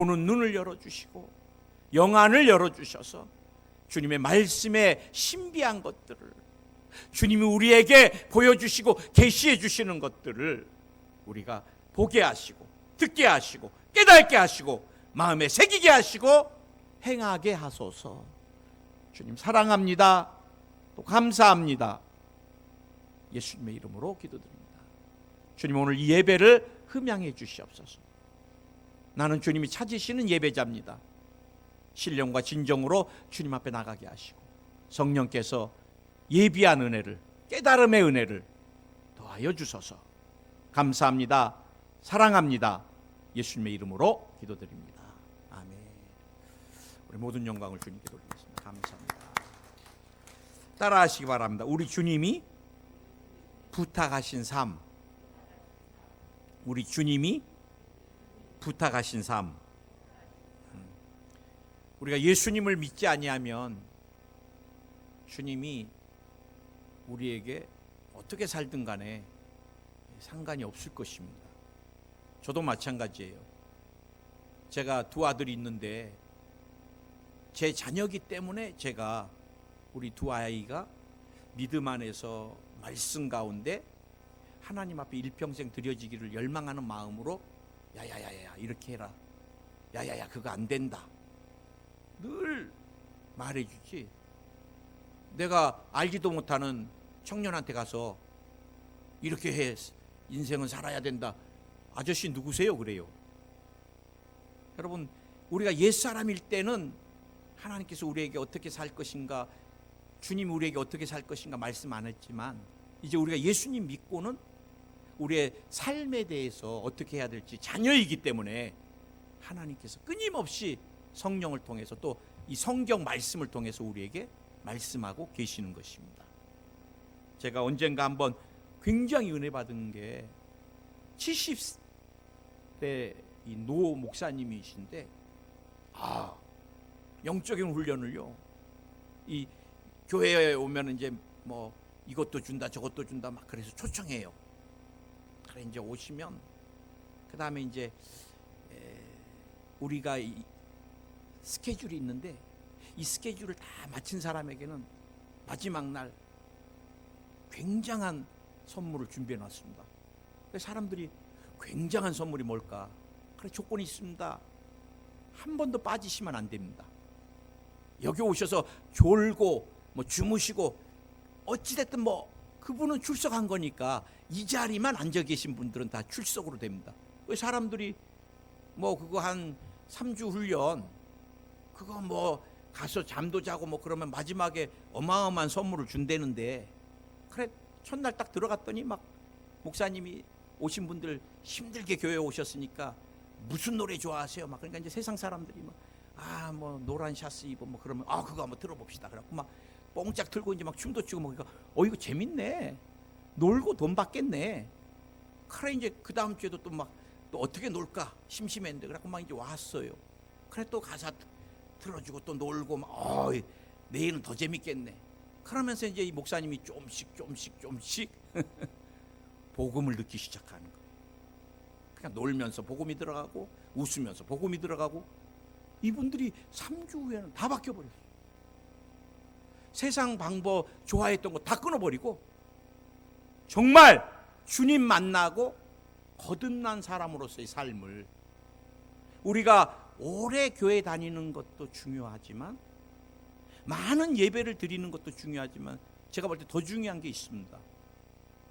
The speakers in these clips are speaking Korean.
보는 눈을 열어주시고 영안을 열어주셔서 주님의 말씀의 신비한 것들을, 주님이 우리에게 보여주시고 계시해 주시는 것들을 우리가 보게 하시고 듣게 하시고 깨닫게 하시고 마음에 새기게 하시고 행하게 하소서. 주님 사랑합니다. 또 감사합니다. 예수님의 이름으로 기도드립니다. 주님 오늘 이 예배를 흠양해 주시옵소서. 나는 주님이 찾으시는 예배자입니다. 신령과 진정으로 주님 앞에 나가게 하시고 성령께서 예비한 은혜를, 깨달음의 은혜를 더하여 주소서. 감사합니다. 사랑합니다. 예수님의 이름으로 기도드립니다. 아멘. 우리 모든 영광을 주님께 돌리겠습니다. 감사합니다. 따라하시기 바랍니다. 우리 주님이 부탁하신 삶, 우리 주님이 부탁하신 삶. 우리가 예수님을 믿지 아니하면 주님이 우리에게 어떻게 살든 간에 상관이 없을 것입니다. 저도 마찬가지예요. 제가 두 아들이 있는데 제 자녀이기 때문에 제가 우리 두 아이가 믿음 안에서 말씀 가운데 하나님 앞에 일평생 드려지기를 열망하는 마음으로 야야야야 이렇게 해라, 야야야 그거 안 된다 늘 말해주지. 내가 알지도 못하는 청년한테 가서 이렇게 해 인생은 살아야 된다, 아저씨 누구세요? 그래요. 여러분, 우리가 옛사람일 때는 하나님께서 우리에게 어떻게 살 것인가, 주님이 우리에게 어떻게 살 것인가 말씀 안 했지만 이제 우리가 예수님 믿고는 우리의 삶에 대해서 어떻게 해야 될지 자녀이기 때문에 하나님께서 끊임없이 성령을 통해서 또 이 성경 말씀을 통해서 우리에게 말씀하고 계시는 것입니다. 제가 언젠가 한번 굉장히 은혜 받은 게 70대 이 노 목사님이신데 영적인 훈련을요, 이 교회에 오면 이제 뭐 이것도 준다 저것도 준다 막 그래서 초청해요. 그래 이제 오시면 그 다음에 이제 우리가 이 스케줄이 있는데 이 스케줄을 다 마친 사람에게는 마지막 날 굉장한 선물을 준비해 놨습니다. 사람들이 굉장한 선물이 뭘까? 그래 조건이 있습니다. 한 번도 빠지시면 안 됩니다. 여기 오셔서 졸고 뭐 주무시고 어찌됐든 뭐 그분은 출석한 거니까 이 자리만 앉아 계신 분들은 다 출석으로 됩니다. 사람들이 뭐 그거 한 3주 훈련 그거 뭐 가서 잠도 자고 뭐 그러면 마지막에 어마어마한 선물을 준다는데, 그래 첫날 딱 들어갔더니 막 목사님이 오신 분들 힘들게 교회에 오셨으니까 무슨 노래 좋아하세요? 막 그러니까 이제 세상 사람들이 뭐 노란 샤스 입어 뭐 그러면 그거 한번 들어봅시다. 그래갖고 막 뽕짝 틀고 이제 막 춤도 추고 뭐 그러니까 이거 재밌네. 놀고 돈 받겠네. 그래 이제 그 다음 주에도 또 막 또 어떻게 놀까 심심했는데 그래갖고 막 이제 왔어요. 그래 또 가사 틀어주고 또 놀고 막 내일은 더 재밌겠네. 그러면서 이제 이 목사님이 조금씩 복음을 듣기 시작하는 거예요. 그냥 놀면서 복음이 들어가고 웃으면서 복음이 들어가고 이분들이 3주 후에는 다 바뀌어버렸어요. 세상 방법 좋아했던 거 다 끊어버리고 정말 주님 만나고 거듭난 사람으로서의 삶을, 우리가 오래 교회 다니는 것도 중요하지만 많은 예배를 드리는 것도 중요하지만 제가 볼 때 더 중요한 게 있습니다.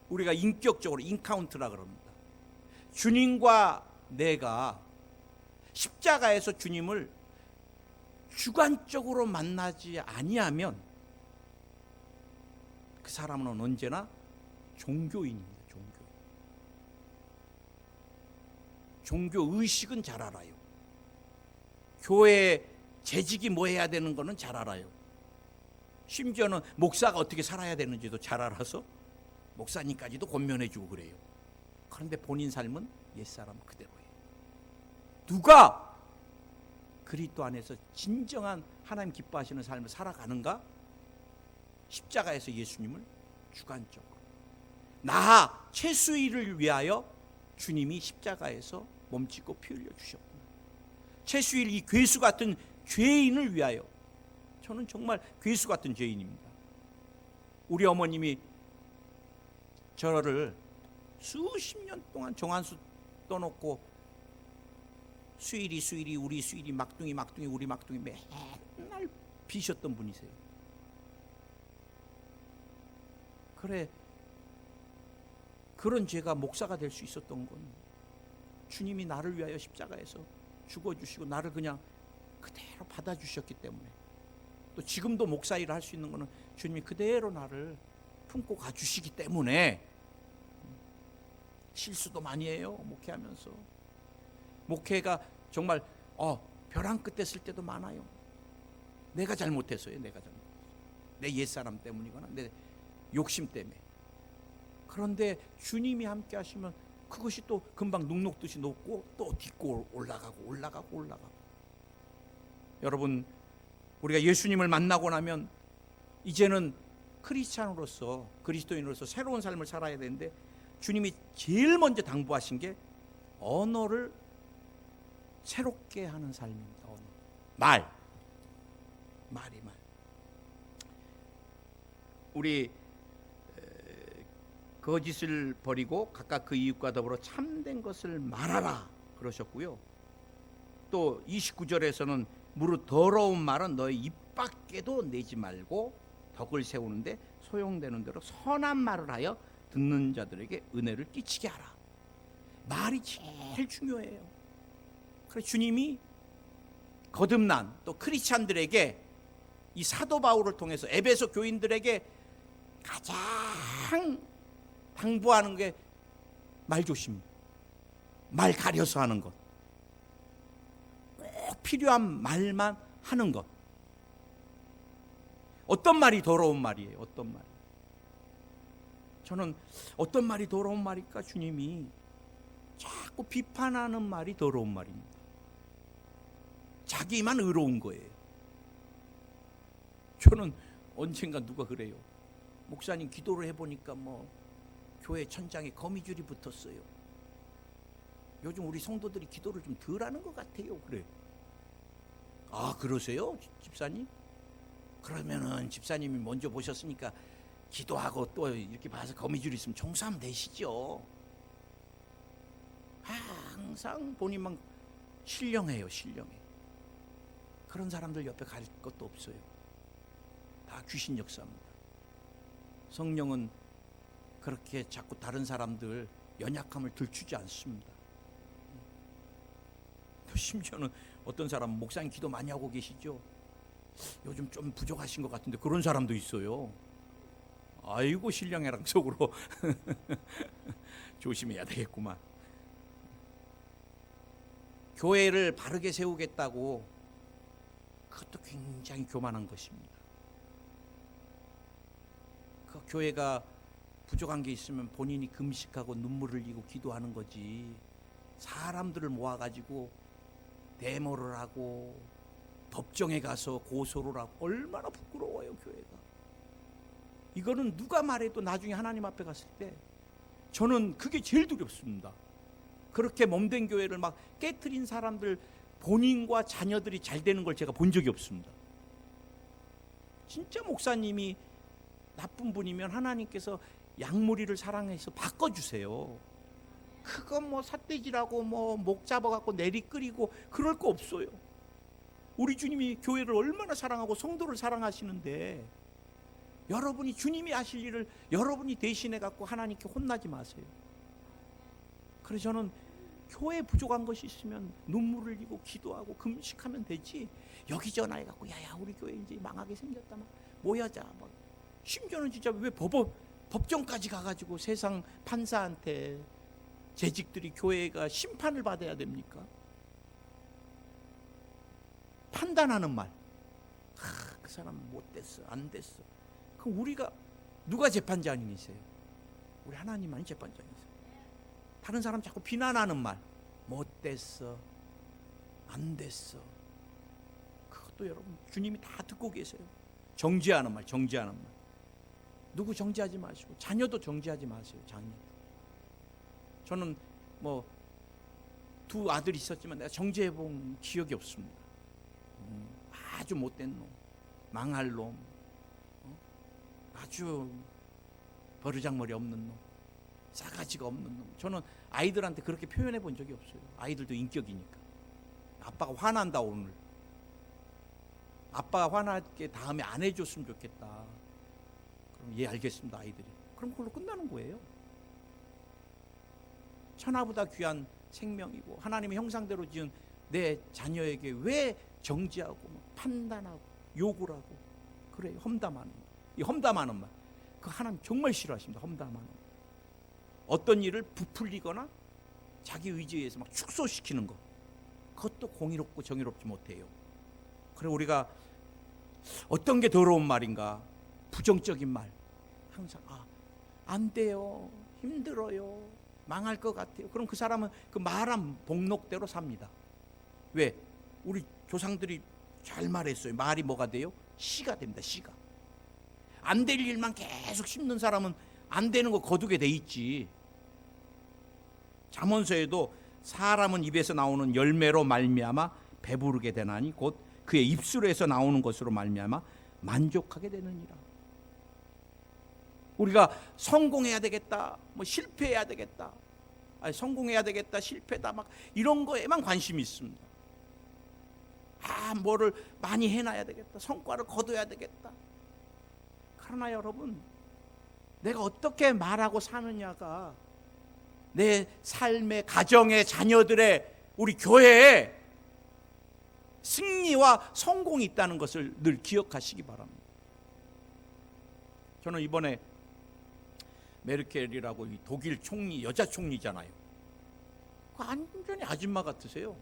우리가 인격적으로 인카운트라 그럽니다. 주님과 내가 십자가에서 주님을 주관적으로 만나지 아니하면 그 사람은 언제나 종교인입니다. 종교 의식은 잘 알아요. 교회 재직이 뭐 해야 되는 거는 잘 알아요. 심지어는 목사가 어떻게 살아야 되는지도 잘 알아서 목사님까지도 권면해주고 그래요. 그런데 본인 삶은 옛사람 그대로예요. 누가 그리스도 안에서 진정한 하나님 기뻐하시는 삶을 살아가는가? 십자가에서 예수님을 주관적으로 나 최수희를 위하여 주님이 십자가에서 몸짓고 피 흘려 주셨구나. 최수일 이 괴수 같은 죄인을 위하여. 저는 정말 괴수 같은 죄인입니다. 우리 어머님이 저를 수십 년 동안 정한수 떠놓고 수일이 우리 수일이 막둥이 우리 막둥이 맨날 비셨던 분이세요. 그래, 그런 죄가 목사가 될 수 있었던 건 주님이 나를 위하여 십자가에서 죽어주시고 나를 그냥 그대로 받아주셨기 때문에, 또 지금도 목사 일을 할 수 있는 거는 주님이 그대로 나를 품고 가주시기 때문에. 실수도 많이 해요, 목회하면서. 목회가 정말 벼랑 끝에 쓸 때도 많아요. 내가 잘못했어요. 내가 잘못했어요. 내 옛사람 때문이거나 내 욕심 때문에. 그런데 주님이 함께 하시면 그것이 또 금방 눅눅듯이 녹고 또 딛고 올라가고. 여러분, 우리가 예수님을 만나고 나면 이제는 크리스찬으로서, 그리스도인으로서 새로운 삶을 살아야 되는데, 주님이 제일 먼저 당부하신 게 언어를 새롭게 하는 삶입니다. 언어. 말이. 우리 거짓을 버리고 각각 그 이웃과 더불어 참된 것을 말하라 그러셨고요. 또 29절에서는 무릇 더러운 말은 너의 입 밖에도 내지 말고 덕을 세우는데 소용되는 대로 선한 말을 하여 듣는 자들에게 은혜를 끼치게 하라. 말이 제일 중요해요. 그래서 주님이 거듭난 또 크리스찬들에게, 이 사도 바울을 통해서 에베소 교인들에게 가장 당부하는 게 말조심, 말 가려서 하는 것, 꼭 필요한 말만 하는 것. 어떤 말이 더러운 말이에요? 어떤 말? 저는 어떤 말이 더러운 말일까? 주님이 자꾸 비판하는 말이 더러운 말입니다. 자기만 의로운 거예요. 저는 언젠가 누가 그래요. 목사님 기도를 해보니까 교회 천장에 거미줄이 붙었어요. 요즘 우리 성도들이 기도를 좀 덜 하는 것 같아요. 그래. 아, 그러세요? 집사님? 그러면은 집사님이 먼저 보셨으니까 기도하고 또 이렇게 봐서 거미줄 있으면 청소하면 되시죠. 항상 본인만 신령해요. 그런 사람들 옆에 갈 것도 없어요. 다 귀신 역사입니다. 성령은 그렇게 자꾸 다른 사람들 연약함을 들추지 않습니다. 또 심지어는 어떤 사람은 목사님 기도 많이 하고 계시죠? 요즘 좀 부족하신 것 같은데 그런 사람도 있어요. 아이고, 신령해랑 속으로 조심해야 되겠구만. 교회를 바르게 세우겠다고, 그것도 굉장히 교만한 것입니다. 그 교회가 부족한 게 있으면 본인이 금식하고 눈물을 흘리고 기도하는 거지, 사람들을 모아가지고 데모를 하고 법정에 가서 고소를 하고, 얼마나 부끄러워요, 교회가. 이거는 누가 말해도 나중에 하나님 앞에 갔을 때 저는 그게 제일 두렵습니다. 그렇게 몸된 교회를 막 깨트린 사람들, 본인과 자녀들이 잘 되는 걸 제가 본 적이 없습니다. 진짜 목사님이 나쁜 분이면 하나님께서 양무리를 사랑해서 바꿔주세요. 그건 삿대질하고 목 잡아갖고 내리 끓이고 그럴 거 없어요. 우리 주님이 교회를 얼마나 사랑하고 성도를 사랑하시는데, 여러분이 주님이 하실 일을 여러분이 대신해갖고 하나님께 혼나지 마세요. 그래서 저는 교회에 부족한 것이 있으면 눈물을 흘리고 기도하고 금식하면 되지, 여기 전화해갖고 야야 우리 교회 이제 망하게 생겼다, 모여자. 심지어는 진짜 왜 법정까지 가가지고 세상 판사한테 재직들이 교회가 심판을 받아야 됩니까? 판단하는 말, 그 사람 못됐어, 안 됐어. 그럼 우리가 누가 재판장이세요? 우리 하나님만이 재판장이세요. 다른 사람 자꾸 비난하는 말, 못됐어, 안 됐어, 그것도 여러분 주님이 다 듣고 계세요. 정죄하는 말, 누구 정죄하지 마시고 자녀도 정죄하지 마세요. 자녀. 저는 두 아들이 있었지만 내가 정죄해 본 기억이 없습니다. 아주 못된 놈, 망할 놈, 아주 버르장머리 없는 놈, 싸가지가 없는 놈. 저는 아이들한테 그렇게 표현해 본 적이 없어요. 아이들도 인격이니까. 아빠가 화난다 오늘. 아빠가 화나게 다음에 안 해줬으면 좋겠다. 그럼 예 알겠습니다 아이들이. 그럼 그걸로 끝나는 거예요. 천하보다 귀한 생명이고 하나님의 형상대로 지은 내 자녀에게 왜 정죄하고 판단하고 욕을 하고 그래 험담하는 거. 이 험담하는 말 그 하나님 정말 싫어하십니다. 험담하는 거. 어떤 일을 부풀리거나 자기 의지에 의해서 막 축소시키는 거 그것도 공의롭고 정의롭지 못해요. 그래 우리가 어떤 게 더러운 말인가 부정적인 말 항상 안 돼요 힘들어요 망할 것 같아요. 그럼 그 사람은 그 말한 복록대로 삽니다. 왜? 우리 조상들이 잘 말했어요. 말이 뭐가 돼요? 씨가 됩니다. 씨가. 안 될 일만 계속 심는 사람은 안 되는 거 거두게 돼 있지. 잠언서에도 사람은 입에서 나오는 열매로 말미암아 배부르게 되나니 곧 그의 입술에서 나오는 것으로 말미암아 만족하게 되느니라. 우리가 성공해야 되겠다, 뭐 실패해야 되겠다, 성공해야 되겠다, 실패다 막 이런 거에만 관심이 있습니다. 뭐를 많이 해놔야 되겠다, 성과를 거둬야 되겠다. 그러나 여러분, 내가 어떻게 말하고 사느냐가 내 삶의 가정의 자녀들의 우리 교회에 승리와 성공이 있다는 것을 늘 기억하시기 바랍니다. 저는 이번에 메르켈이라고 독일 총리, 여자 총리잖아요. 완전히 아줌마 같으세요.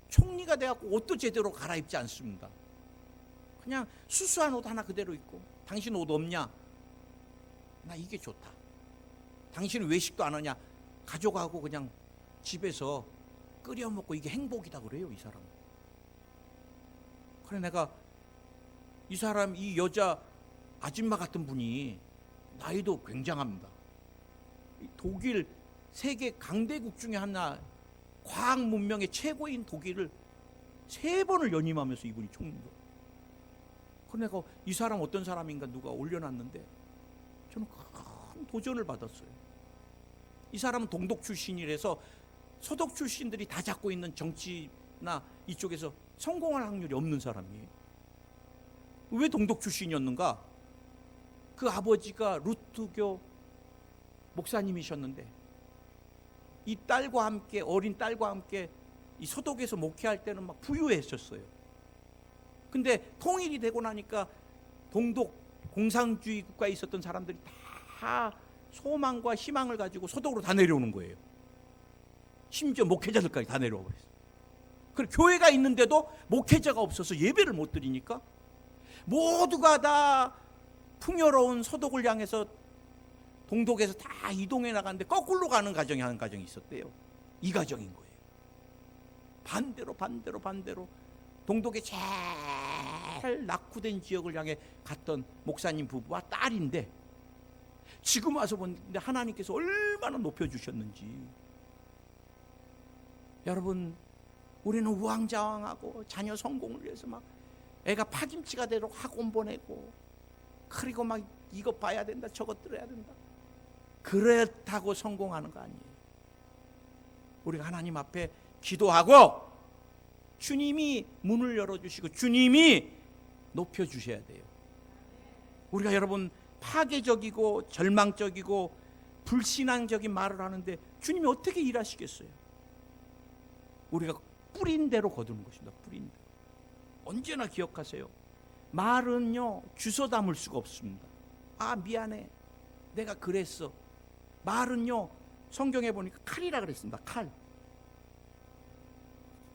총리가 돼갖고 옷도 제대로 갈아입지 않습니다. 그냥 수수한 옷 하나 그대로 입고 당신 옷 없냐? 나 이게 좋다. 당신은 외식도 안 하냐? 가져가고 그냥 집에서 끓여 먹고 이게 행복이다 그래요 이 사람. 그래 내가 이 사람 이 여자 아줌마 같은 분이 나이도 굉장합니다. 독일 세계 강대국 중에 하나 과학 문명의 최고인 독일을 3번을 연임하면서 이분이 총리로. 그래 내가 이 사람 어떤 사람인가 누가 올려놨는데 저는 큰 도전을 받았어요. 이 사람은 동독 출신이라서 서독 출신들이 다 잡고 있는 정치나 이쪽에서 성공할 확률이 없는 사람이에요. 왜 동독 출신이었는가? 그 아버지가 루트교 목사님이셨는데 이 딸과 함께 어린 딸과 함께 이 서독에서 목회할 때는 막 부유했었어요. 근데 통일이 되고 나니까 동독 공산주의 국가에 있었던 사람들이 다 소망과 희망을 가지고 서독으로 다 내려오는 거예요. 심지어 목회자들까지 다 내려와 버렸어요. 그리고 교회가 있는데도 목회자가 없어서 예배를 못 드리니까 모두가 다 풍요로운 서독을 향해서 동독에서 다 이동해 나가는데 거꾸로 가는 가정이 한 가정이 있었대요. 이 가정인 거예요. 반대로 동독의 제일 낙후된 지역을 향해 갔던 목사님 부부와 딸인데 지금 와서 보는데 하나님께서 얼마나 높여주셨는지. 여러분 우리는 우왕좌왕하고 자녀 성공을 위해서 막 애가 파김치가 되도록 학원 보내고 그리고 막 이것 봐야 된다 저것 들어야 된다. 그렇다고 성공하는 거 아니에요. 우리가 하나님 앞에 기도하고 주님이 문을 열어주시고 주님이 높여주셔야 돼요. 우리가 여러분 파괴적이고 절망적이고 불신앙적인 말을 하는데 주님이 어떻게 일하시겠어요? 우리가 뿌린 대로 거두는 것입니다. 뿌린 대로. 언제나 기억하세요. 말은요 주워 담을 수가 없습니다. 미안해 내가 그랬어. 말은요 성경에 보니까 칼이라 그랬습니다. 칼.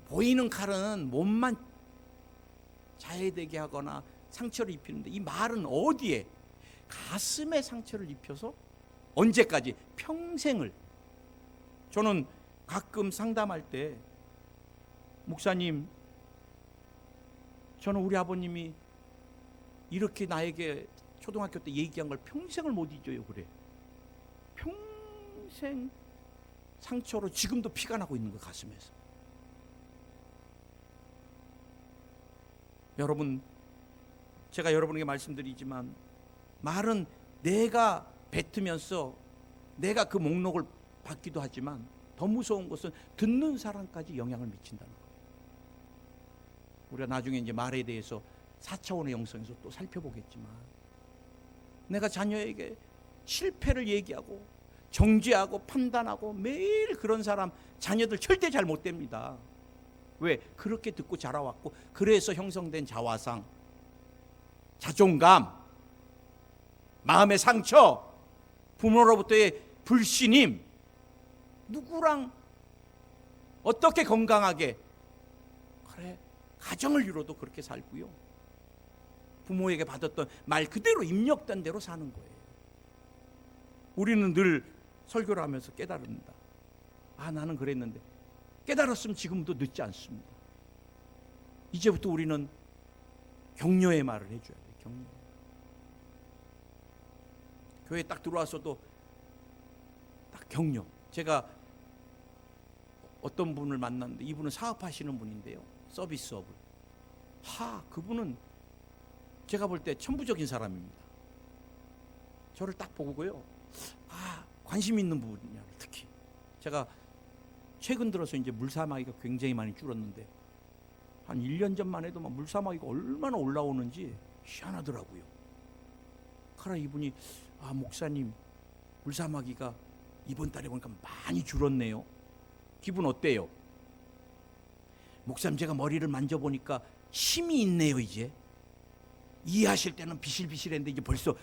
보이는 칼은 몸만 자해되게 하거나 상처를 입히는데 이 말은 어디에? 가슴에 상처를 입혀서 언제까지? 평생을. 저는 가끔 상담할 때 목사님 저는 우리 아버님이 이렇게 나에게 초등학교 때 얘기한 걸 평생을 못 잊어요 그래. 평생 상처로 지금도 피가 나고 있는 거 가슴에서. 여러분, 제가 여러분에게 말씀드리지만 말은 내가 뱉으면서 내가 그 목록을 받기도 하지만 더 무서운 것은 듣는 사람까지 영향을 미친다는 거예요. 우리가 나중에 이제 말에 대해서 4차원의 영성에서 또 살펴보겠지만 내가 자녀에게 실패를 얘기하고 정죄하고 판단하고 매일 그런 사람 자녀들 절대 잘 못 됩니다. 왜? 그렇게 듣고 자라왔고 그래서 형성된 자화상, 자존감, 마음의 상처, 부모로부터의 불신임, 누구랑 어떻게 건강하게, 그래 가정을 이뤄도 그렇게 살고요, 부모에게 받았던 말 그대로 입력된 대로 사는 거예요. 우리는 늘 설교를 하면서 깨달습니다. 아, 나는 그랬는데. 깨달았으면 지금도 늦지 않습니다. 이제부터 우리는 격려의 말을 해줘야 돼요. 격려. 교회에 딱 들어와서도 딱 격려. 제가 어떤 분을 만났는데 이분은 사업하시는 분인데요, 서비스업을. 그분은 제가 볼 때 천부적인 사람입니다. 저를 딱 보고요, 관심 있는 분이야. 특히 제가 최근 들어서 이제 물사마귀가 굉장히 많이 줄었는데 한 1년 전만 해도 막 물사마귀가 얼마나 올라오는지 희한하더라고요. 그러나 이분이 목사님, 물사마귀가 이번 달에 보니까 많이 줄었네요. 기분 어때요? 목사님, 제가 머리를 만져보니까 힘이 있네요. 이제 이해하실 때는 비실비실했는데 이제 벌써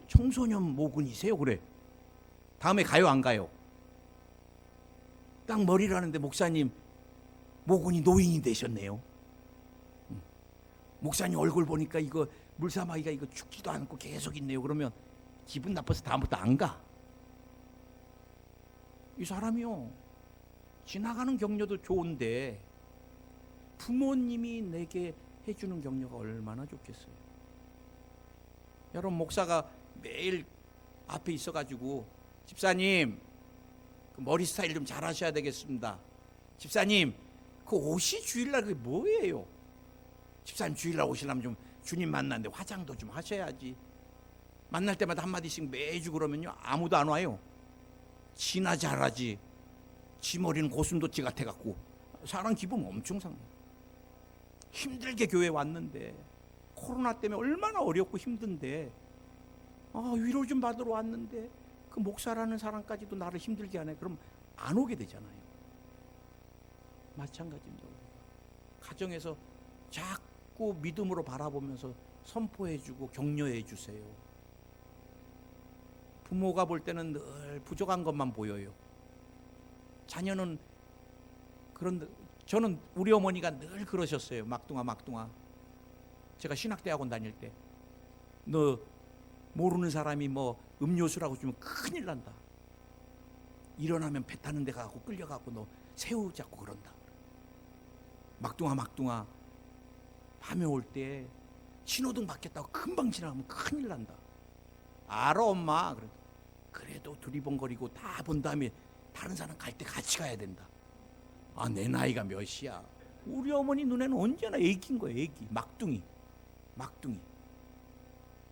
청소년 모근이세요. 그래. 다음에 가요 안 가요? 딱 머리를 하는데 목사님, 모근이 노인이 되셨네요. 목사님 얼굴 보니까 이거 물사마귀가 이거 죽지도 않고 계속 있네요. 그러면 기분 나빠서 다음부터 안 가. 이 사람이요, 지나가는 격려도 좋은데 부모님이 내게 해주는 격려가 얼마나 좋겠어요. 여러분, 목사가 매일 앞에 있어가지고 집사님, 그 머리 스타일 좀 잘하셔야 되겠습니다. 집사님, 그 옷이 주일날 그게 뭐예요? 집사님, 주일날 오시려면 좀 주님 만났는데 화장도 좀 하셔야지. 만날 때마다 한마디씩 매주 그러면요, 아무도 안 와요. 지나 잘하지. 지 머리는 고슴도치 같아갖고 사람 기분 엄청 상해. 힘들게 교회 왔는데, 코로나 때문에 얼마나 어렵고 힘든데, 위로 좀 받으러 왔는데 그 목사라는 사람까지도 나를 힘들게 하네. 그럼 안 오게 되잖아요. 마찬가지입니다. 가정에서 자꾸 믿음으로 바라보면서 선포해주고 격려해주세요. 부모가 볼 때는 늘 부족한 것만 보여요. 자녀는 그런데, 저는 우리 어머니가 늘 그러셨어요. 막둥아, 제가 신학대학원 다닐 때, 너 모르는 사람이 뭐 음료수라고 주면 큰일 난다. 일어나면 배 타는 데 가고 끌려가고 너 새우 잡고 그런다. 막둥아, 밤에 올 때 신호등 바뀌었다고 금방 지나가면 큰일 난다. 알아 엄마. 그래도 두리번거리고 다 본 다음에 다른 사람 갈 때 같이 가야 된다. 내 나이가 몇이야. 우리 어머니 눈에는 언제나 애기인 거예요. 애기. 막둥이.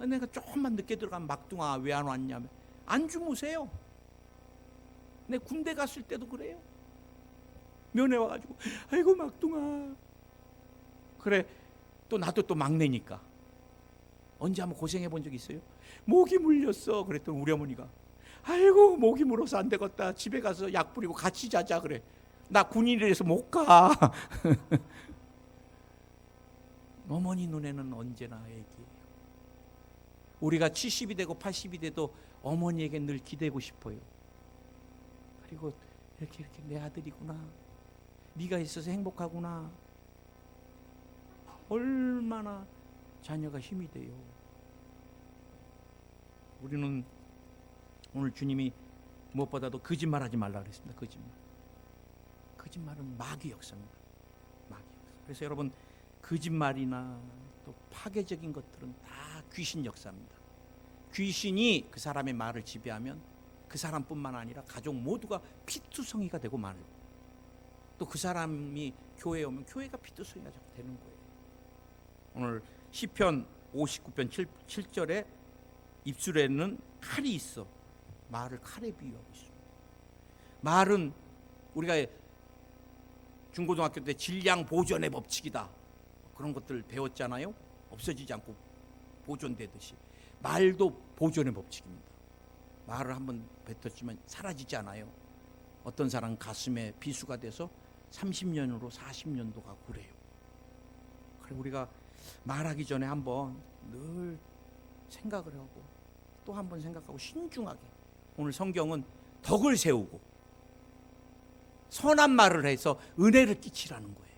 내가 조금만 늦게 들어가면 막둥아 왜 안 왔냐면 안 주무세요. 내 군대 갔을 때도 그래요. 면회 와가지고 아이고 막둥아. 그래, 또 나도 또 막내니까 언제 한번 고생해 본 적 있어요? 모기 물렸어. 그랬더니 우리 어머니가 아이고 모기 물어서 안 되겠다. 집에 가서 약 뿌리고 같이 자자. 그래. 나 군인이라서 못 가. 어머니 눈에는 언제나 애기예요. 우리가 70이 되고 80이 돼도 어머니에게 늘 기대고 싶어요. 그리고 이렇게 내 아들이구나. 네가 있어서 행복하구나. 얼마나 자녀가 힘이 돼요. 우리는 오늘 주님이 무엇보다도 거짓말하지 말라 그랬습니다. 거짓말은 마귀 역사입니다. 마귀 역사. 그래서 여러분, 거짓말이나 또 파괴적인 것들은 다 귀신 역사입니다. 귀신이 그 사람의 말을 지배하면 그 사람뿐만 아니라 가족 모두가 피투성이가 되고 말고, 또 그 사람이 교회에 오면 교회가 피투성이가 되는 거예요. 오늘 시편 59편 7절에 입술에는 칼이 있어. 말을 칼에 비유하고 있습니다. 말은 우리가 중고등학교 때 질량 보존의 법칙이다, 그런 것들 배웠잖아요. 없어지지 않고 보존되듯이 말도 보존의 법칙입니다. 말을 한번 뱉었지만 사라지지 않아요. 어떤 사람 가슴에 비수가 돼서 30년으로 40년도 가고 그래요. 그래 우리가 말하기 전에 한번 늘 생각을 하고 또 한번 생각하고 신중하게, 오늘 성경은 덕을 세우고 선한 말을 해서 은혜를 끼치라는 거예요.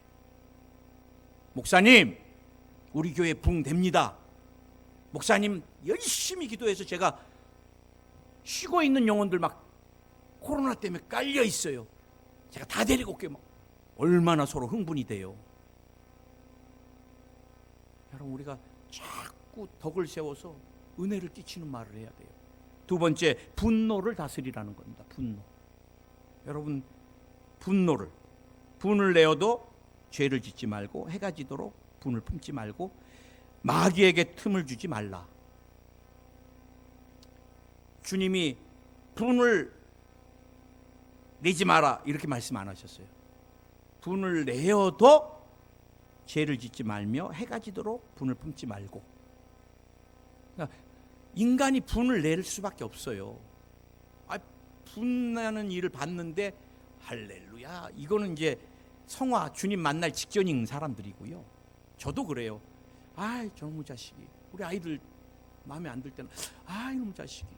목사님, 우리 교회 부흥 됩니다. 목사님 열심히 기도해서 제가 쉬고 있는 영혼들 막 코로나 때문에 깔려 있어요. 제가 다 데리고 올게요. 얼마나 서로 흥분이 돼요. 여러분, 우리가 자꾸 덕을 세워서 은혜를 끼치는 말을 해야 돼요. 두 번째, 분노를 다스리라는 겁니다. 분노. 여러분, 분을 내어도 죄를 짓지 말고, 해가 지도록 분을 품지 말고, 마귀에게 틈을 주지 말라. 주님이 분을 내지 마라 이렇게 말씀 안 하셨어요. 분을 내어도 죄를 짓지 말며 해가 지도록 분을 품지 말고. 그러니까 인간이 분을 낼 수밖에 없어요. 분나는 일을 봤는데 할렐루야, 이거는 이제 성화, 주님 만날 직전인 사람들이고요. 저도 그래요. 저놈의 자식이, 우리 아이들 마음에 안 들 때는 이놈의 자식이,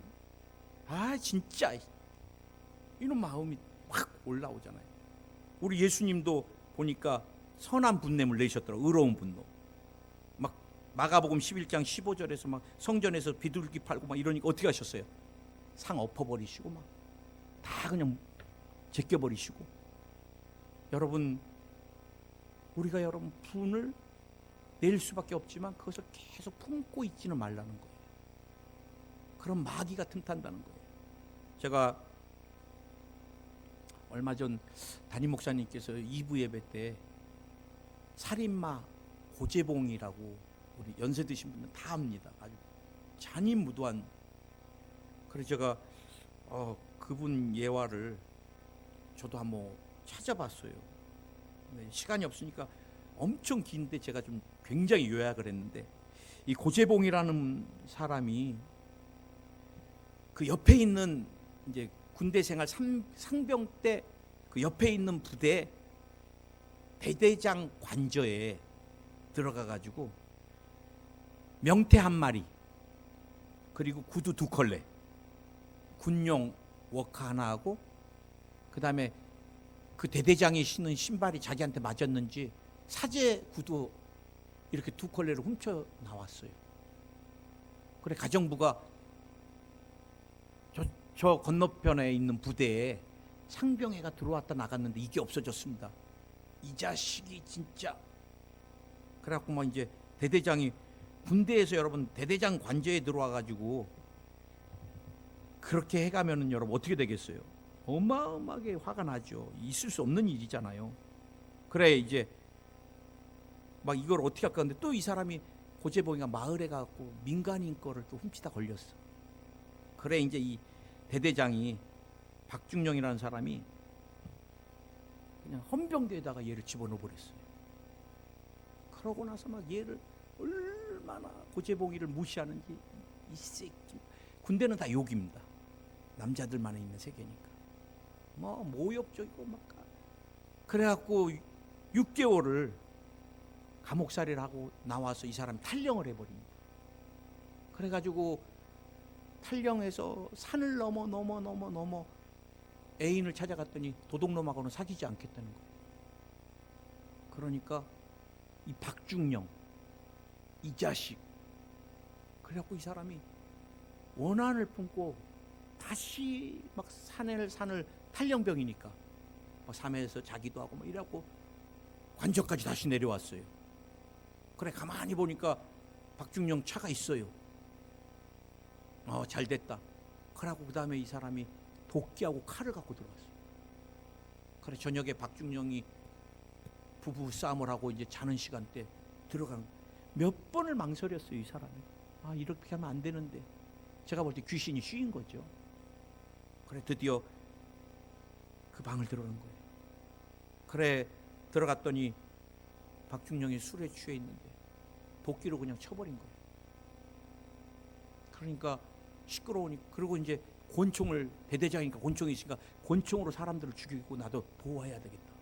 진짜 이런 마음이 확 올라오잖아요. 우리 예수님도 보니까 선한 분냄을 내셨더라고요. 의로운 분노. 막 마가복음 11장 15절에서 막 성전에서 비둘기 팔고 막 이러니까 어떻게 하셨어요? 상 엎어버리시고 막 다 그냥 제껴버리시고. 여러분, 우리가 여러분 분을 낼 수밖에 없지만 그것을 계속 품고 있지는 말라는 거예요. 그럼 마귀가 틈탄다는 거예요. 제가 얼마 전 담임 목사님께서 2부 예배 때 살인마 고재봉이라고, 우리 연세 드신 분은 다 압니다. 아주 잔인무도한. 그래서 제가 그분 예화를 저도 한번 찾아봤어요. 시간이 없으니까 엄청 긴데 제가 좀 굉장히 요약을 했는데, 이 고재봉이라는 사람이 그 옆에 있는 이제 군대 생활 상병 때 그 옆에 있는 부대 대대장 관저에 들어가 가지고 명태 한 마리, 그리고 구두 2컬레, 군용 워커 하나 하고, 그 다음에 그 대대장이 신는 신발이 자기한테 맞았는지 사제 구두 이렇게 2컬레를 훔쳐 나왔어요. 그래 가정부가 저 건너편에 있는 부대에 상병회가 들어왔다 나갔는데 이게 없어졌습니다. 이 자식이 진짜. 그래갖고 막 이제 대대장이, 군대에서 여러분 대대장 관저에 들어와가지고 그렇게 해가면은 여러분 어떻게 되겠어요? 어마어마하게 화가 나죠. 있을 수 없는 일이잖아요. 그래 이제 막 이걸 어떻게 할까 하는데 또 이 사람이 고재봉이가 마을에 가고 민간인 거를 또 훔치다 걸렸어. 그래 이제 이 대대장이 박중령이라는 사람이 그냥 헌병대에다가 얘를 집어넣어 버렸어요. 그러고 나서 막 얘를 얼마나 고재봉이를 무시하는지. 이 새끼. 군대는 다 욕입니다. 남자들만 있는 세계니까. 뭐 모욕적이고 막. 그래갖고 6개월을 감옥살이를 하고 나와서 이 사람이 탈령을 해버립니다. 그래가지고 탈령해서 산을 넘어 애인을 찾아갔더니 도둑놈하고는 사귀지 않겠다는 거예요. 그러니까 이 박중령, 이 자식, 그래갖고 이 사람이 원한을 품고 다시 막 산을 탈령병이니까 막 산에서 자기도 하고 막 이래갖고 관저까지 다시 내려왔어요. 그래 가만히 보니까 박중령 차가 있어요. 잘 됐다. 그러고 그 다음에 이 사람이 도끼하고 칼을 갖고 들어갔어요. 그래 저녁에 박중령이 부부 싸움을 하고 이제 자는 시간대 들어간 몇 번을 망설였어요. 이 사람이 이렇게 하면 안 되는데 제가 볼 때 귀신이 쉬인 거죠. 그래 드디어 그 방을 들어간 거예요. 그래 들어갔더니 박중령이 술에 취해 있는데 도끼로 그냥 쳐버린 거예요. 그러니까 시끄러우니 그리고 이제 권총을 대대장이니까 권총이 있으니까 권총으로 사람들을 죽이고 나도 보호해야 되겠다.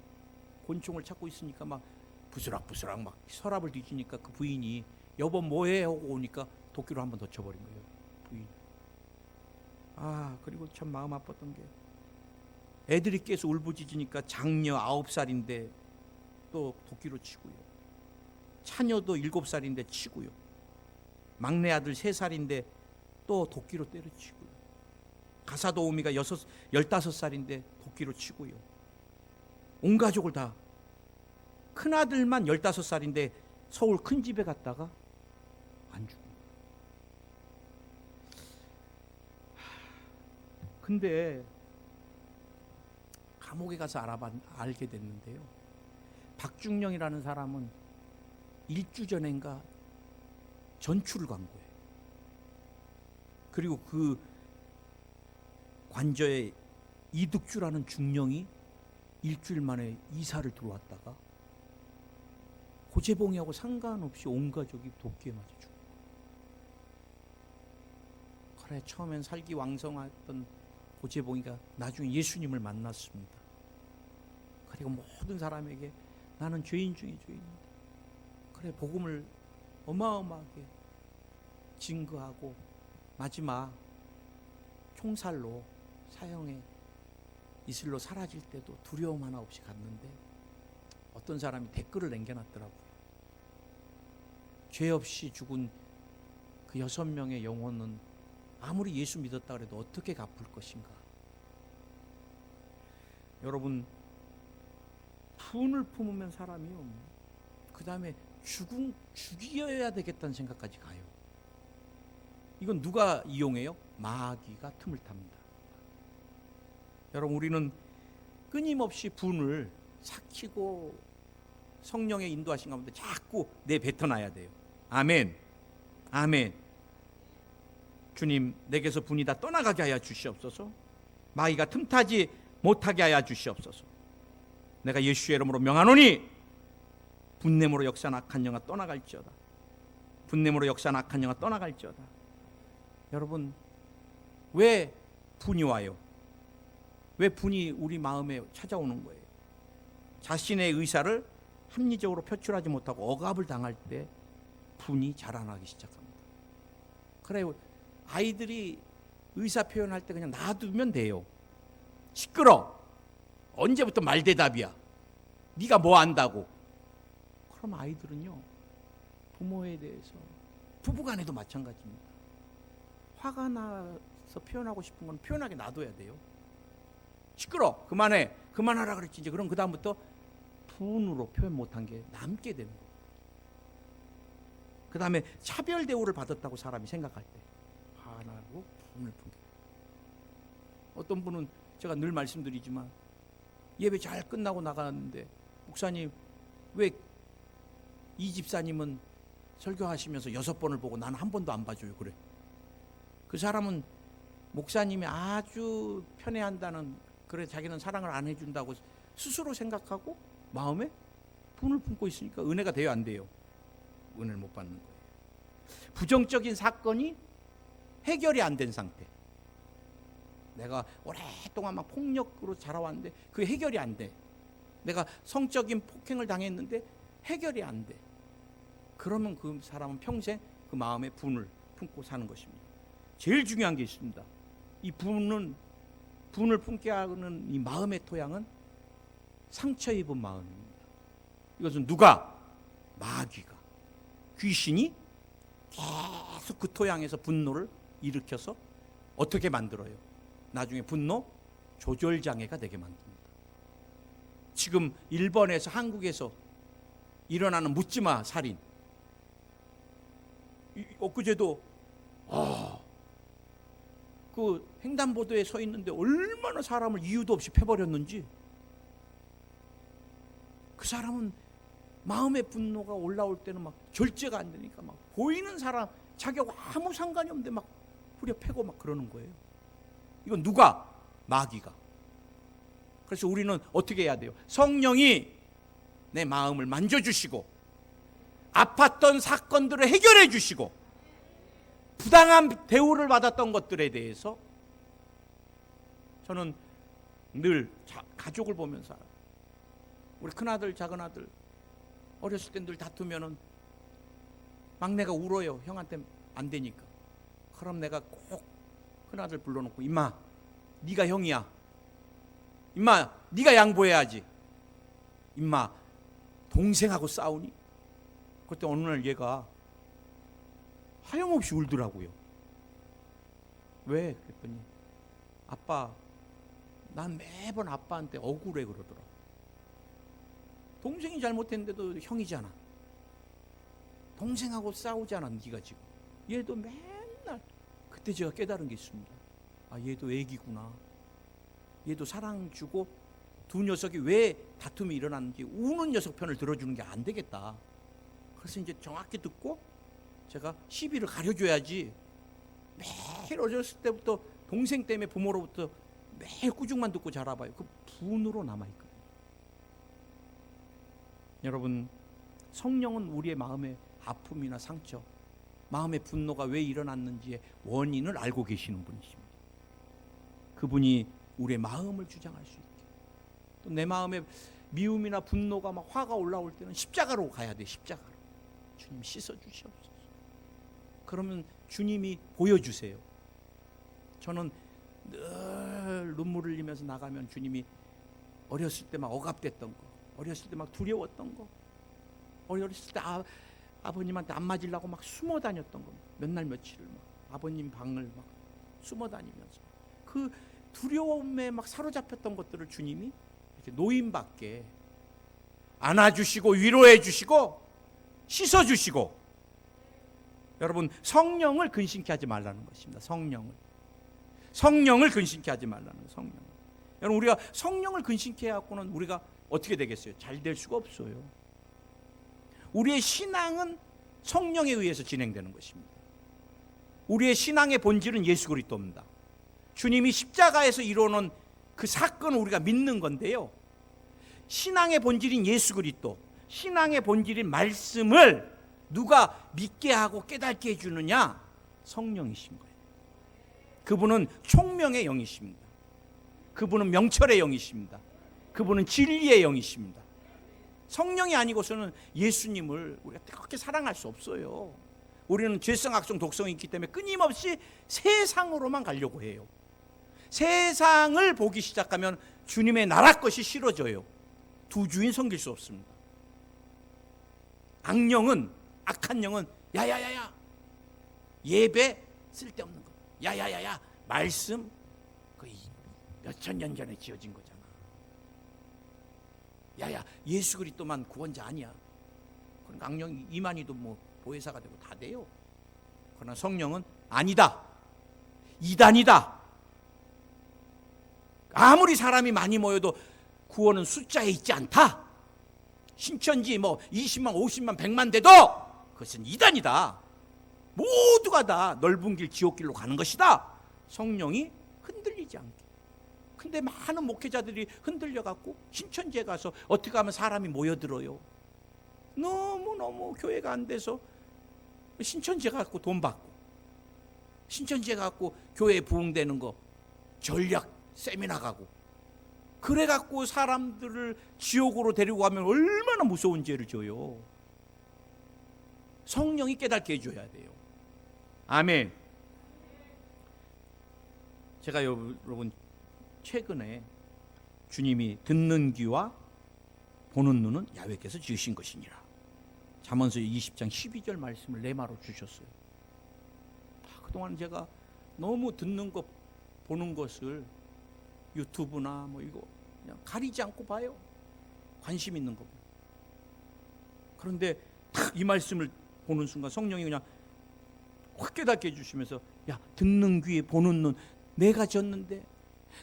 권총을 찾고 있으니까 막 부스락부스락 막 서랍을 뒤지니까 그 부인이 여보 뭐해 하고 오니까 도끼로 한 번 더 쳐버린 거예요. 부인. 그리고 참 마음 아팠던 게 애들이 깨서 울부짖으니까 장녀 9살인데 또 도끼로 치고요. 차녀도 7살인데 치고요. 막내 아들 3살인데 또 도끼로 때려치고요. 가사도우미가 15살인데 도끼로 치고요. 온 가족을 다 큰아들만 15살인데 서울 큰 집에 갔다가 안 죽은 거예요. 근데 감옥에 가서 알게 됐는데요. 박중령이라는 사람은 일주 전인가 전출을 간 거예요. 그리고 그 관저에 이득주라는 중령이 일주일 만에 이사를 들어왔다가 고재봉이하고 상관없이 온 가족이 도끼에 맞아 죽은 거예요. 그래 처음엔 살기왕성했던 고재봉이가 나중에 예수님을 만났습니다. 그리고 모든 사람에게 나는 죄인 중에 죄인이다. 그래 복음을 어마어마하게 증거하고 마지막 총살로 사형에 이슬로 사라질 때도 두려움 하나 없이 갔는데 어떤 사람이 댓글을 남겨놨더라고요. 죄 없이 죽은 그 6명의 영혼은 아무리 예수 믿었다 그래도 어떻게 갚을 것인가. 여러분 분을 품으면 사람이요 그 다음에 죽여야 되겠다는 생각까지 가요. 이건 누가 이용해요? 마귀가 틈을 탑니다. 여러분 우리는 끊임없이 분을 삭히고 성령의 인도하신 가운데 자꾸 내뱉어놔야 돼요. 아멘. 아멘. 주님 내게서 분이 다 떠나가게 하여 주시옵소서. 마귀가 틈타지 못하게 하여 주시옵소서. 내가 예수의 이름으로 명하노니 분냄으로 역사한 악한 영아 떠나갈지어다. 분냄으로 역사한 악한 영아 떠나갈지어다. 여러분 왜 분이 와요? 왜 분이 우리 마음에 찾아오는 거예요? 자신의 의사를 합리적으로 표출하지 못하고 억압을 당할 때 분이 자라나기 시작합니다. 그래 아이들이 의사 표현할 때 그냥 놔두면 돼요. 시끄러. 언제부터 말대답이야. 네가 뭐 안다고. 그럼 아이들은요 부모에 대해서 부부간에도 마찬가지입니다. 화가 나서 표현하고 싶은 건 표현하게 놔둬야 돼요. 시끄러. 그만해. 그만하라 그랬지. 이제 그럼 그 다음부터 분으로 표현 못한 게 남게 되는 거예요. 그 다음에 차별 대우를 받았다고 사람이 생각할 때 화나고 분을 품게 돼요. 어떤 분은 제가 늘 말씀드리지만 예배 잘 끝나고 나가는데 목사님 왜 이 집사님은 설교하시면서 6번을 보고 나는 한 번도 안 봐줘요. 그래. 그 사람은 목사님이 아주 편애한다는 그래 자기는 사랑을 안 해준다고 스스로 생각하고 마음에 분을 품고 있으니까 은혜가 돼요 안 돼요? 은혜를 못 받는 거예요. 부정적인 사건이 해결이 안 된 상태. 내가 오랫동안 막 폭력으로 자라왔는데 그 해결이 안 돼. 내가 성적인 폭행을 당했는데 해결이 안 돼. 그러면 그 사람은 평생 그 마음에 분을 품고 사는 것입니다. 제일 중요한 게 있습니다. 이 분을 품게 하는 이 마음의 토양은 상처 입은 마음입니다. 이것은 누가? 마귀가, 귀신이 계속 그 토양에서 분노를 일으켜서 어떻게 만들어요? 나중에 분노 조절장애가 되게 만듭니다. 지금 일본에서 한국에서 일어나는 묻지마 살인, 엊그제도 그 횡단보도에 서 있는데 얼마나 사람을 이유도 없이 패버렸는지. 그 사람은 마음의 분노가 올라올 때는 막 절제가 안 되니까 막 보이는 사람 자기하고 아무 상관이 없는데 막 후려 패고 막 그러는 거예요. 이건 누가? 마귀가. 그래서 우리는 어떻게 해야 돼요? 성령이 내 마음을 만져주시고 아팠던 사건들을 해결해 주시고 부당한 대우를 받았던 것들에 대해서 저는 늘 가족을 보면서 알아요. 우리 큰아들 작은아들 어렸을 때 늘 다투면은 막내가 울어요. 형한테 안 되니까. 그럼 내가 꼭 큰아들 불러놓고 임마 네가 형이야. 임마 네가 양보해야지. 임마 동생하고 싸우니? 그때 어느 날 얘가 하염없이 울더라고요. 왜? 그랬더니 아빠 난 매번 아빠한테 억울해 그러더라고. 동생이 잘못했는데도 형이잖아. 동생하고 싸우잖아 네가 지금. 얘도 맨날. 그때 제가 깨달은 게 있습니다. 아 얘도 애기구나. 얘도 사랑 주고 두 녀석이 왜 다툼이 일어났는지 우는 녀석 편을 들어주는 게 안 되겠다. 그래서 이제 정확히 듣고 제가 시비를 가려줘야지. 매일 어렸을 때부터 동생 때문에 부모로부터 매일 꾸중만 듣고 자라봐요. 그 분으로 남아있거든요. 여러분 성령은 우리의 마음의 아픔이나 상처, 마음의 분노가 왜 일어났는지의 원인을 알고 계시는 분이십니다. 그분이 우리의 마음을 주장할 수 있게, 또 내 마음에 미움이나 분노가 막 화가 올라올 때는 십자가로 가야 돼. 십자가로. 주님 씻어주시옵소서. 그러면 주님이 보여주세요. 저는 늘 눈물을 흘리면서 나가면 주님이 어렸을 때 막 억압됐던 거, 어렸을 때 막 두려웠던 거, 어렸을 때 아버님한테 안 맞으려고 막 숨어 다녔던 거, 몇 날 며칠을 막 아버님 방을 막 숨어 다니면서 그 두려움에 막 사로잡혔던 것들을 주님이 이렇게 노인밖에 안아주시고 위로해 주시고 씻어 주시고. 여러분 성령을 근심케 하지 말라는 것입니다. 성령을 근심케 하지 말라는 거예요. 성령. 여러분 우리가 성령을 근심케 해갖고는 우리가 어떻게 되겠어요? 잘 될 수가 없어요. 우리의 신앙은 성령에 의해서 진행되는 것입니다. 우리의 신앙의 본질은 예수 그리스도입니다. 주님이 십자가에서 이루어놓은 그 사건을 우리가 믿는 건데요. 신앙의 본질인 예수 그리스도, 신앙의 본질인 말씀을 누가 믿게 하고 깨닫게 해주느냐? 성령이신 거예요. 그분은 총명의 영이십니다. 그분은 명철의 영이십니다. 그분은 진리의 영이십니다. 성령이 아니고서는 예수님을 우리가 그렇게 사랑할 수 없어요. 우리는 죄성, 악성, 독성이 있기 때문에 끊임없이 세상으로만 가려고 해요. 세상을 보기 시작하면 주님의 나라 것이 싫어져요. 두 주인 섬길 수 없습니다. 악한 영은 야야야야 예배 쓸데없는 거, 야야야야 말씀 거의 몇천 년 전에 지어진 거잖아. 야야 예수 그리스도만 구원자 아니야. 그러니까 악령이 이만희도 뭐 보혜사가 되고 다 돼요. 그러나 성령은 아니다, 이단이다. 아무리 사람이 많이 모여도 구원은 숫자에 있지 않다. 신천지 뭐 20만 50만 100만 돼도 그것은 이단이다. 모두가 다 넓은 길 지옥길로 가는 것이다. 성령이 흔들리지 않게. 근데 많은 목회자들이 흔들려갖고 신천지에 가서 어떻게 하면 사람이 모여들어요. 너무너무 교회가 안 돼서 신천지에 가고 돈 받고, 신천지에 가고 교회에 부흥되는 거 전략 세미나 가고, 그래갖고 사람들을 지옥으로 데리고 가면 얼마나 무서운 죄를 져요. 성령이 깨닫게 해줘야 돼요. 아멘. 제가 여러분 최근에 주님이 듣는 귀와 보는 눈은 야훼께서 지으신 것이니라, 잠언서 20장 12절 말씀을 레마로 주셨어요. 그동안 제가 너무 듣는 것 보는 것을 유튜브나 뭐 이거 그냥 가리지 않고 봐요. 관심 있는 거. 그런데 딱 이 말씀을 보는 순간 성령이 그냥 확 깨닫게 해주시면서, 야 듣는 귀에 보는 눈, 내가 졌는데,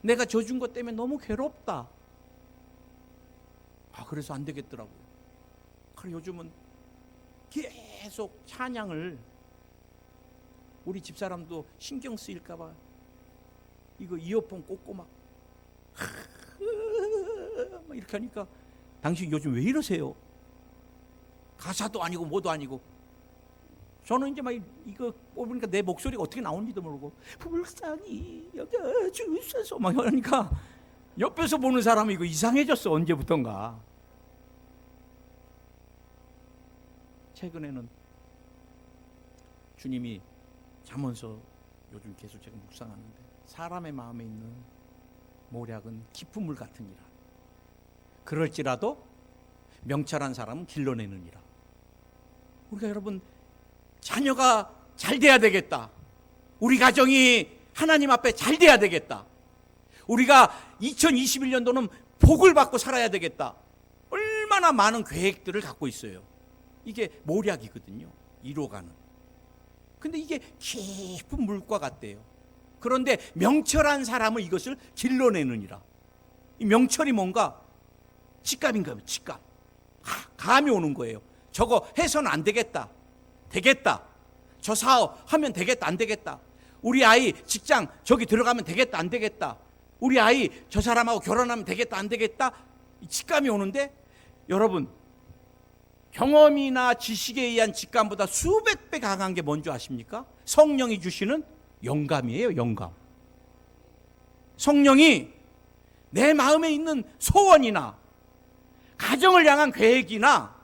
내가 져준 것 때문에 너무 괴롭다. 그래서 안 되겠더라고요. 그래 요즘은 계속 찬양을, 우리 집사람도 신경 쓰일까봐 이거 이어폰 꽂고 막 이렇게 하니까, 당신 요즘 왜 이러세요? 가사도 아니고 뭐도 아니고. 저는 이제 막 이거 뽑으니까 내 목소리가 어떻게 나오는지도 모르고, 불쌍히 여겨주셔서 막 하니까 옆에서 보는 사람이 이거 이상해졌어. 언제부턴가. 최근에는 주님이 잠언서 요즘 계속 제가 묵상하는데, 사람의 마음에 있는 모략은 깊은 물 같으니라. 그럴지라도 명철한 사람은 길러내느니라. 우리가 여러분, 자녀가 잘 돼야 되겠다. 우리 가정이 하나님 앞에 잘 돼야 되겠다. 우리가 2021년도는 복을 받고 살아야 되겠다. 얼마나 많은 계획들을 갖고 있어요. 이게 모략이거든요. 이뤄가는. 근데 이게 깊은 물과 같대요. 그런데 명철한 사람은 이것을 길러내느니라. 이 명철이 뭔가? 직감인가요? 직감. 감이 오는 거예요. 저거 해서는 안 되겠다. 되겠다. 저 사업 하면 되겠다. 안 되겠다. 우리 아이 직장 저기 들어가면 되겠다. 안 되겠다. 우리 아이 저 사람하고 결혼하면 되겠다. 안 되겠다. 직감이 오는데, 여러분, 경험이나 지식에 의한 직감보다 수백 배 강한 게 뭔지 아십니까? 성령이 주시는 영감이에요. 영감. 성령이 내 마음에 있는 소원이나 가정을 향한 계획이나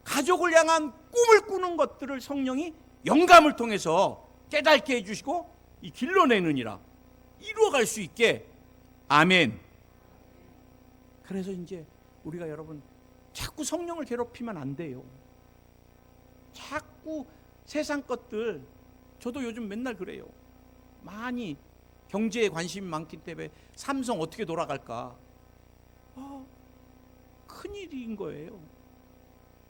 가족을 향한 꿈을 꾸는 것들을 성령이 영감을 통해서 깨닫게 해주시고 이 길러내느니라. 이루어갈 수 있게. 아멘. 그래서 이제 우리가 여러분, 자꾸 성령을 괴롭히면 안 돼요. 자꾸 세상 것들, 저도 요즘 맨날 그래요. 많이 경제에 관심이 많기 때문에 삼성 어떻게 돌아갈까? 큰일인 거예요.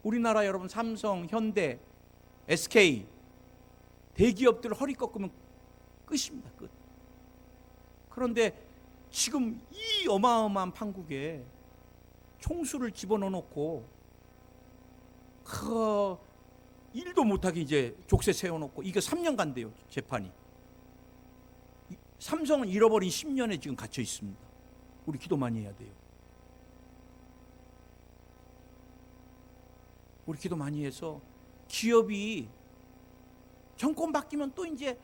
우리나라 여러분, 삼성, 현대, SK 대기업들 허리 꺾으면 끝입니다. 끝. 그런데 지금 이 어마어마한 판국에 총수를 집어넣어 놓고 그 일도 못하게 이제 족쇄 세워놓고, 이게 3년 간대요. 재판이. 삼성은 잃어버린 10년에 지금 갇혀 있습니다. 우리 기도 많이 해야 돼요. 우리 기도 많이 해서 기업이 정권 바뀌면 또 이제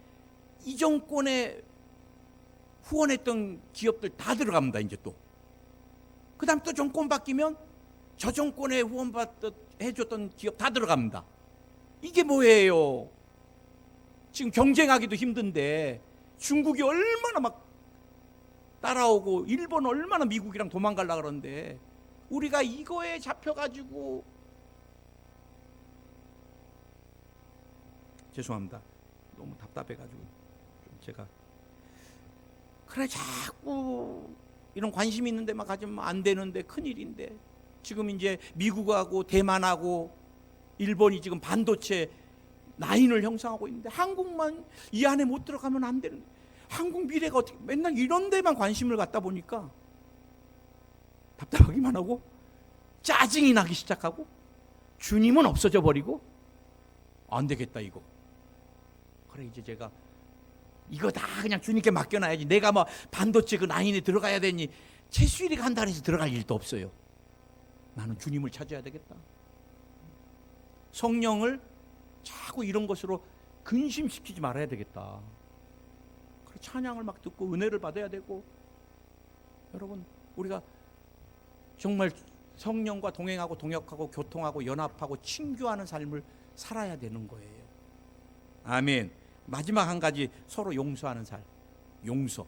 이 정권에 후원했던 기업들 다 들어갑니다. 이제 또 그 다음 또 정권 바뀌면 저 정권에 해줬던 기업 다 들어갑니다. 이게 뭐예요? 지금 경쟁하기도 힘든데 중국이 얼마나 막 따라오고, 일본 얼마나 미국이랑 도망가려고 그러는데, 우리가 이거에 잡혀가지고, 죄송합니다. 너무 답답해가지고 좀 제가, 그래 자꾸 이런 관심 있는 데만 가지면 안 되는데 큰일인데, 지금 이제 미국하고 대만하고 일본이 지금 반도체 라인을 형성하고 있는데 한국만 이 안에 못 들어가면 안 되는데, 한국 미래가 어떻게, 맨날 이런 데만 관심을 갖다 보니까 답답하기만 하고 짜증이 나기 시작하고, 주님은 없어져 버리고, 안 되겠다 이거. 그래 이제 제가 이거 다 그냥 주님께 맡겨놔야지. 내가 뭐 반도체 그 라인에 들어가야 되니, 최수일이가 한다 해서 들어갈 일도 없어요. 나는 주님을 찾아야 되겠다. 성령을 자꾸 이런 것으로 근심시키지 말아야 되겠다. 그래 찬양을 막 듣고 은혜를 받아야 되고, 여러분 우리가 정말 성령과 동행하고 동역하고 교통하고 연합하고 친교하는 삶을 살아야 되는 거예요. 아멘. 마지막 한 가지, 서로 용서하는 삶. 용서.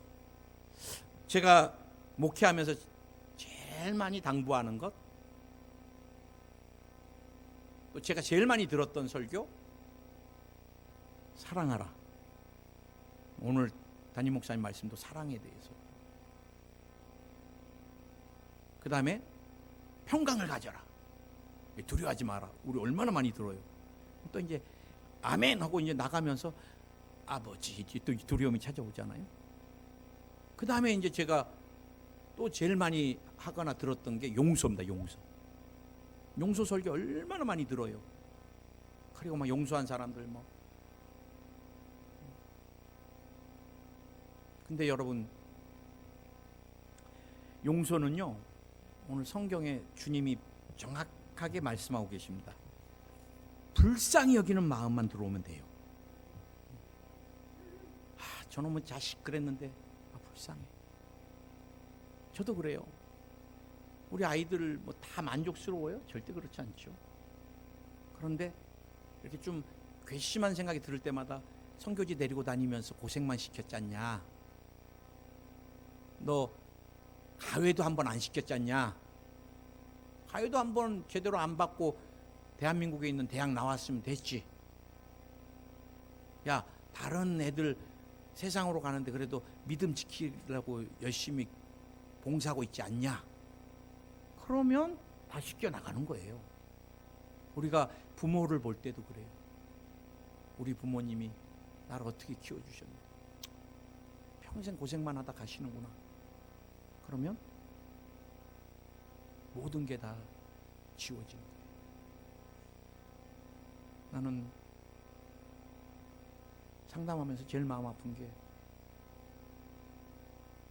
제가 목회하면서 제일 많이 당부하는 것, 또 제가 제일 많이 들었던 설교, 사랑하라. 오늘 담임 목사님 말씀도 사랑에 대해서. 그 다음에 평강을 가져라. 두려워하지 마라. 우리 얼마나 많이 들어요. 또 이제 아멘 하고 이제 나가면서 아버지 또 두려움이 찾아오잖아요. 그 다음에 이제 제가 또 제일 많이 하거나 들었던 게 용서입니다. 용서 설교 얼마나 많이 들어요. 그리고 막 용서한 사람들 뭐. 근데 여러분, 용서는요, 오늘 성경에 주님이 정확하게 말씀하고 계십니다. 불쌍히 여기는 마음만 들어오면 돼요. 저놈은 자식 그랬는데 불쌍해. 저도 그래요. 우리 아이들 뭐 다 만족스러워요? 절대 그렇지 않죠. 그런데 이렇게 좀 괘씸한 생각이 들을 때마다 선교지 데리고 다니면서 고생만 시켰지 않냐? 너 가회도 한번 안 시켰지 않냐? 가회도 한번 제대로 안 받고 대한민국에 있는 대학 나왔으면 됐지. 야, 다른 애들 세상으로 가는데 그래도 믿음 지키려고 열심히 봉사하고 있지 않냐? 그러면 다 씻겨 나가는 거예요. 우리가 부모를 볼 때도 그래요. 우리 부모님이 나를 어떻게 키워주셨는데 평생 고생만 하다 가시는구나. 그러면 모든 게 다 지워지는 거예요. 나는 상담하면서 제일 마음 아픈 게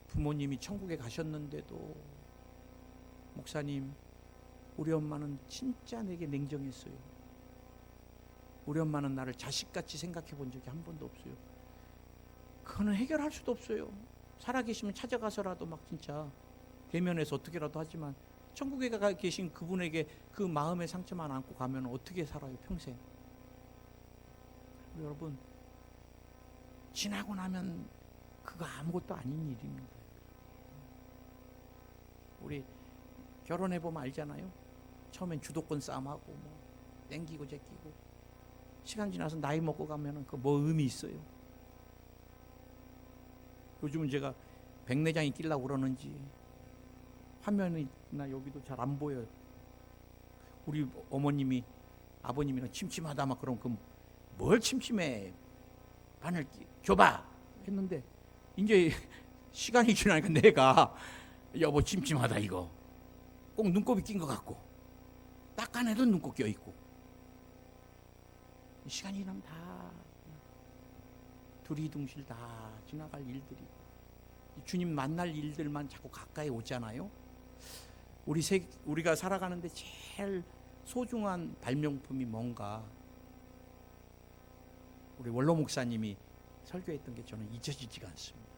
부모님이 천국에 가셨는데도 목사님, 우리 엄마는 진짜 내게 냉정했어요. 우리 엄마는 나를 자식같이 생각해 본 적이 한 번도 없어요. 그거는 해결할 수도 없어요. 살아계시면 찾아가서라도 막 진짜 대면해서 어떻게라도 하지만 천국에 가 계신 그분에게 그 마음의 상처만 안고 가면 어떻게 살아요, 평생. 여러분, 지나고 나면 그거 아무것도 아닌 일입니다. 우리 결혼해보면 알잖아요. 처음엔 주도권 싸움하고 뭐 땡기고 제끼고 시간 지나서 나이 먹고 가면은 그 뭐 의미 있어요. 요즘은 제가 백내장이 끼려고 그러는지 화면이나 여기도 잘 안 보여요. 우리 어머님이 아버님이랑 침침하다 막 그럼 그 뭘 침침해, 바늘 줘봐 했는데 이제 시간이 지나니까 내가 여보 침침하다 이거 꼭 눈곱이 낀 것 같고 닦아내도 눈곱 껴있고 시간이 지나면 다 두리둥실 다 지나갈 일들이 주님 만날 일들만 자꾸 가까이 오잖아요. 우리가 살아가는데 제일 소중한 발명품이 뭔가 우리 원로 목사님이 설교했던 게 저는 잊혀지지가 않습니다.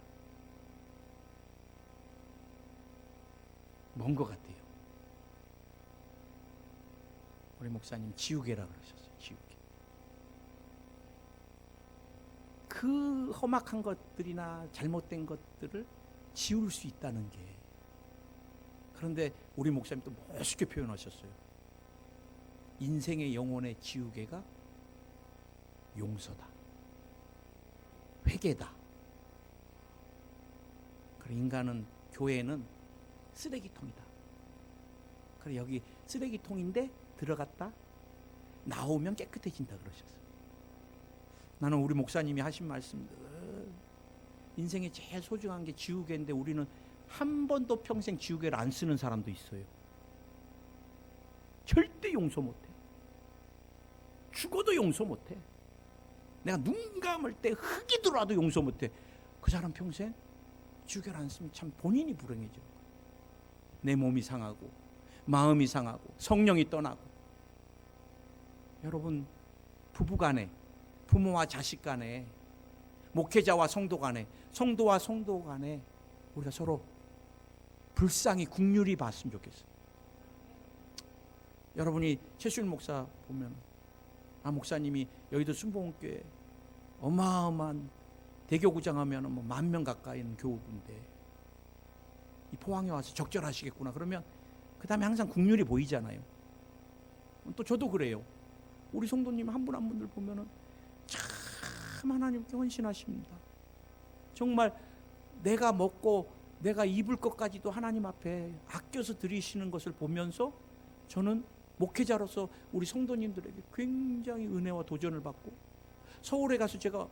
뭔 것 같아요. 우리 목사님 지우개라 그러셨어요. 지우개. 그 험악한 것들이나 잘못된 것들을 지울 수 있다는 게. 그런데 우리 목사님 또 멋있게 표현하셨어요. 인생의 영혼의 지우개가 용서다. 회개다. 그리고 인간은, 교회는 쓰레기통이다. 그래 여기 쓰레기통인데 들어갔다 나오면 깨끗해진다 그러셨어요. 나는 우리 목사님이 하신 말씀, 인생에 제일 소중한 게 지우개인데 우리는 한 번도 평생 지우개를 안 쓰는 사람도 있어요. 절대 용서 못해. 죽어도 용서 못해. 내가 눈 감을 때 흙이 들어와도 용서 못해. 그 사람 평생 지우개를 안 쓰면 참 본인이 불행해져. 내 몸이 상하고 마음이 상하고 성령이 떠나고. 여러분, 부부간에, 부모와 자식 간에, 목회자와 성도 간에, 성도와 성도 간에 우리가 서로 불쌍히 국률이 봤으면 좋겠어요. 여러분이 최수일 목사 보면, 목사님이 여의도 순복음교회 어마어마한 대교구장 하면 뭐 10,000명 가까이 있는 교우인데 이 포항에 와서 적절하시겠구나. 그러면 그 다음에 항상 국률이 보이잖아요. 또 저도 그래요. 우리 성도님 한 분 한 분들 보면은 참 하나님께 헌신하십니다. 정말 내가 먹고 내가 입을 것까지도 하나님 앞에 아껴서 드리시는 것을 보면서 저는 목회자로서 우리 성도님들에게 굉장히 은혜와 도전을 받고, 서울에 가서 제가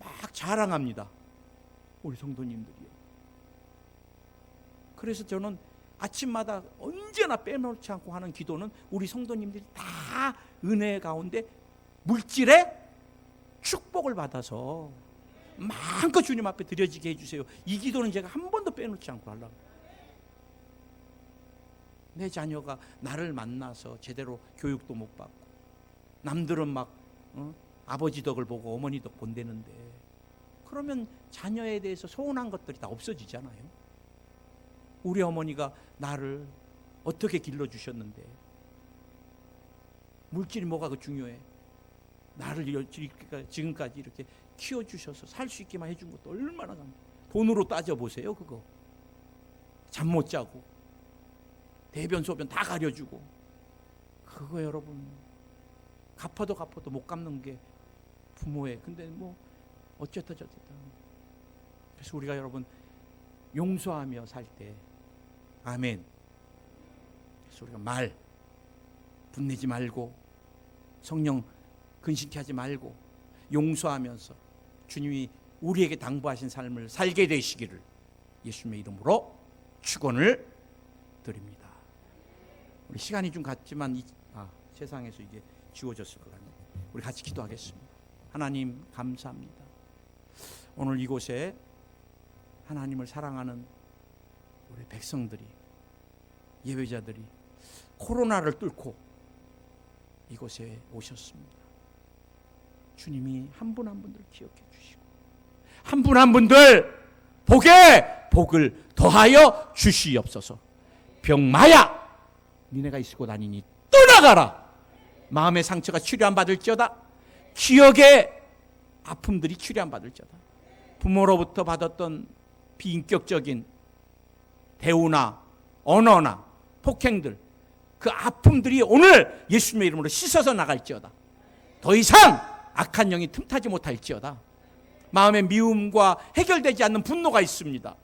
막 자랑합니다. 우리 성도님들이요. 그래서 저는 아침마다 언제나 빼놓지 않고 하는 기도는 우리 성도님들이 다 은혜 가운데 물질의 축복을 받아서 마음껏 주님 앞에 드려지게 해주세요. 이 기도는 제가 한 번도 빼놓지 않고 하려고. 내 자녀가 나를 만나서 제대로 교육도 못 받고 남들은 막 아버지 덕을 보고 어머니 덕 본대는데 그러면 자녀에 대해서 소원한 것들이 다 없어지잖아요. 우리 어머니가 나를 어떻게 길러주셨는데 물질이 뭐가 그 중요해. 나를 지금까지 이렇게 키워주셔서 살 수 있게만 해준 것도 얼마나 감사해요. 돈으로 따져보세요. 그거 잠 못 자고 대변 소변 다 가려주고 그거 여러분 갚아도 못 갚는 게 부모의. 근데 뭐 어쨌다 저쨌다. 그래서 우리가 여러분 용서하며 살 때 아멘. 그래서 우리가 말 분내지 말고 성령 근심케 하지 말고 용서하면서 주님이 우리에게 당부하신 삶을 살게 되시기를 예수님의 이름으로 축원을 드립니다. 우리 시간이 좀 갔지만 세상에서 이게 지워졌을 것 같네요. 우리 같이 기도하겠습니다. 하나님 감사합니다. 오늘 이곳에 하나님을 사랑하는 우리 백성들이 예배자들이 코로나를 뚫고 이곳에 오셨습니다. 주님이 한 분 한 분들 기억해 주시고 한 분 한 분들 복을 더하여 주시옵소서. 병마야 니네가 있고 다니니 떠나가라. 마음의 상처가 치료 안 받을지어다. 기억의 아픔들이 치료 안 받을지어다. 부모로부터 받았던 비인격적인 대우나 언어나 폭행들 그 아픔들이 오늘 예수님의 이름으로 씻어서 나갈지어다. 더 이상 악한 영이 틈타지 못할지어다. 마음의 미움과 해결되지 않는 분노가 있습니다.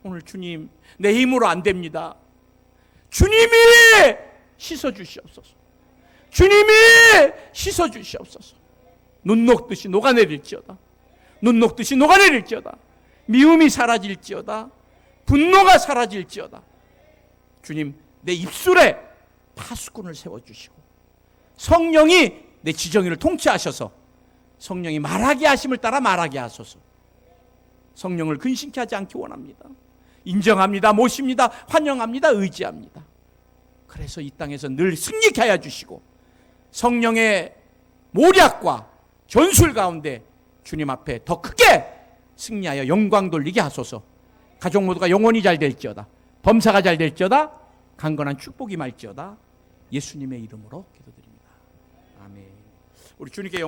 오늘 주님 내 힘으로 안 됩니다. 주님이 씻어주시옵소서. 주님이 씻어주시옵소서. 눈 녹듯이 녹아내릴지어다. 눈 녹듯이 녹아내릴지어다. 미움이 사라질지어다. 분노가 사라질지어다. 주님 내 입술에 파수꾼을 세워주시고 성령이 내 지정의를 통치하셔서 성령이 말하게 하심을 따라 말하게 하소서. 성령을 근심케 하지 않기 원합니다. 인정합니다. 모십니다. 환영합니다. 의지합니다. 그래서 이 땅에서 늘 승리케 하여 주시고 성령의 모략과 전술 가운데 주님 앞에 더 크게 승리하여 영광 돌리게 하소서. 가족 모두가 영혼이 잘 될지어다. 범사가 잘 될지어다. 강건한 축복이 말지어다. 예수님의 이름으로 기도드립니다. 아멘. 우리 주님께